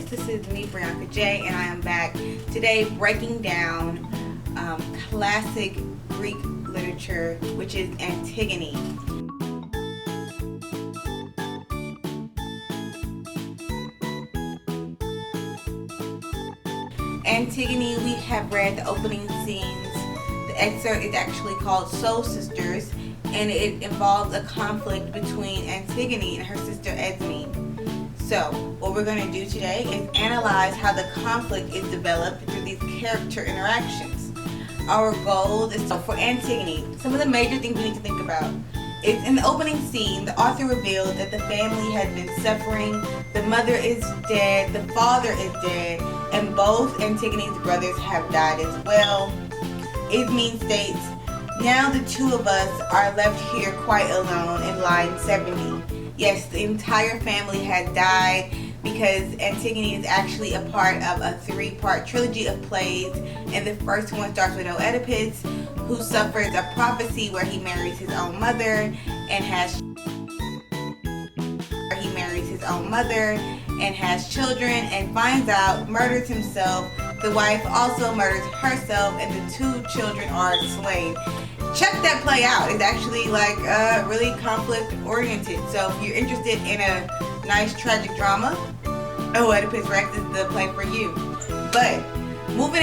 This is me, Brianca Jay, and I am back today breaking down classic Greek literature, which is Antigone. Antigone, we have read the opening scenes. The excerpt is actually called Soul Sisters, and it involves a conflict between Antigone and her sister Ismene. So, what we're going to do today is analyze how the conflict is developed through these character interactions. Our goal is for Antigone, some of the major things we need to think about. It's in the opening scene, the author reveals that the family has been suffering, the mother is dead, the father is dead, and both Antigone's brothers have died as well. Ismene states, "Now the two of us are left here quite alone," in line 70. Yes, the entire family has died because Antigone is actually a part of a 3-part trilogy of plays, and the first one starts with Oedipus, who suffers a prophecy where he marries his own mother and has children and finds out, murders himself. The wife also murders herself, and the 2 children are slain. Check that play out. It's actually really conflict oriented. So if you're interested in a nice tragic drama, Oedipus Rex is the play for you. But moving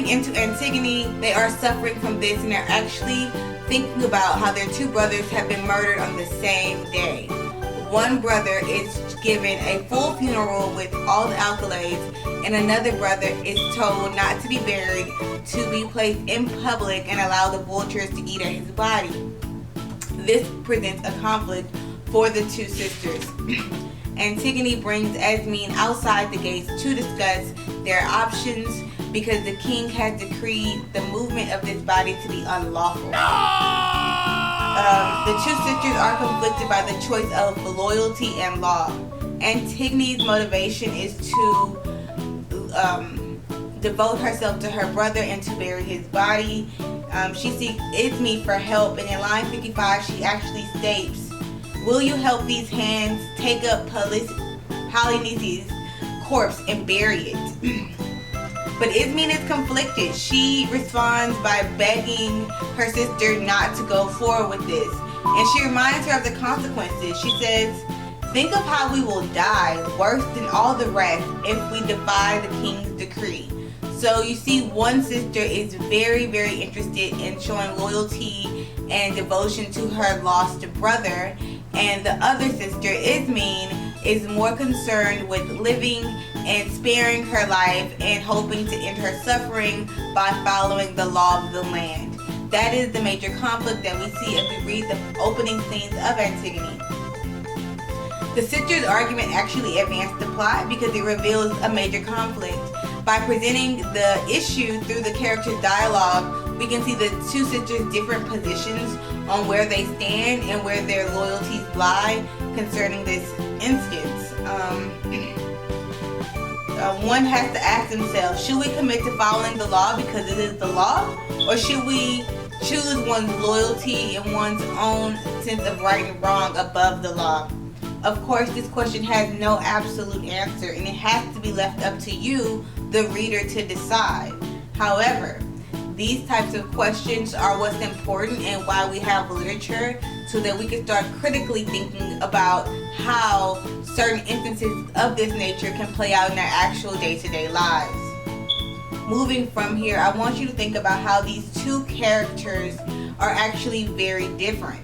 into Antigone, they are suffering from this, and they're actually thinking about how their 2 brothers have been murdered on the same day. One brother is given a full funeral with all the accolades, and another brother is told not to be buried, to be placed in public and allow the vultures to eat at his body. This presents a conflict for the 2 sisters. Antigone brings Ismene outside the gates to discuss their options because the king has decreed the movement of this body to be unlawful. The 2 sisters are conflicted by the choice of loyalty and law. Antigone's motivation is to devote herself to her brother and to bury his body. She seeks Ismene for help, and in line 55 she actually states, "Will you help these hands take up Polynices' corpse and bury it?" But Ismene is conflicted. She responds by begging her sister not to go forward with this, and she reminds her of the consequences. She says, "Think of how we will die, worse than all the rest, if we defy the king's decree." So you see, one sister is very, very interested in showing loyalty and devotion to her lost brother, and the other sister, Ismene, is more concerned with living and sparing her life and hoping to end her suffering by following the law of the land. That is the major conflict that we see if we read the opening scenes of Antigone. The sisters' argument actually advanced the plot because it reveals a major conflict. By presenting the issue through the characters' dialogue, we can see the 2 sisters' different positions on where they stand and where their loyalties lie concerning this instance. One has to ask themselves, should we commit to following the law because it is the law? Or should we choose one's loyalty and one's own sense of right and wrong above the law? Of course, this question has no absolute answer, and it has to be left up to you, the reader, to decide. However, these types of questions are what's important and why we have literature, so that we can start critically thinking about how certain instances of this nature can play out in our actual day-to-day lives. Moving from here, I want you to think about how these 2 characters are actually very different.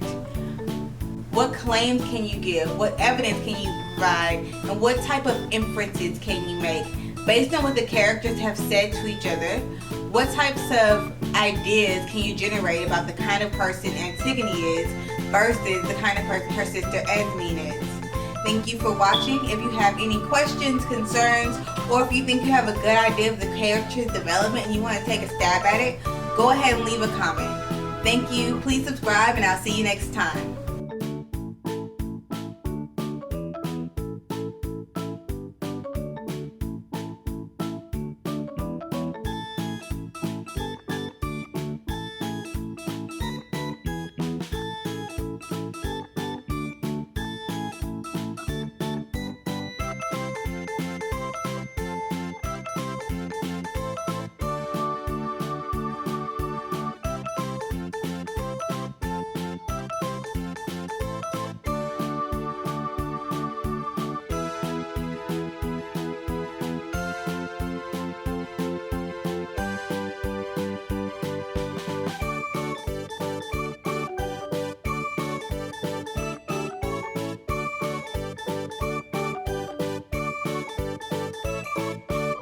What claims can you give? What evidence can you provide? And what type of inferences can you make? Based on what the characters have said to each other, what types of ideas can you generate about the kind of person Antigone is versus the kind of person her sister Ismene is? Thank you for watching. If you have any questions, concerns, or if you think you have a good idea of the character's development and you want to take a stab at it, go ahead and leave a comment. Thank you. Please subscribe, and I'll see you next time.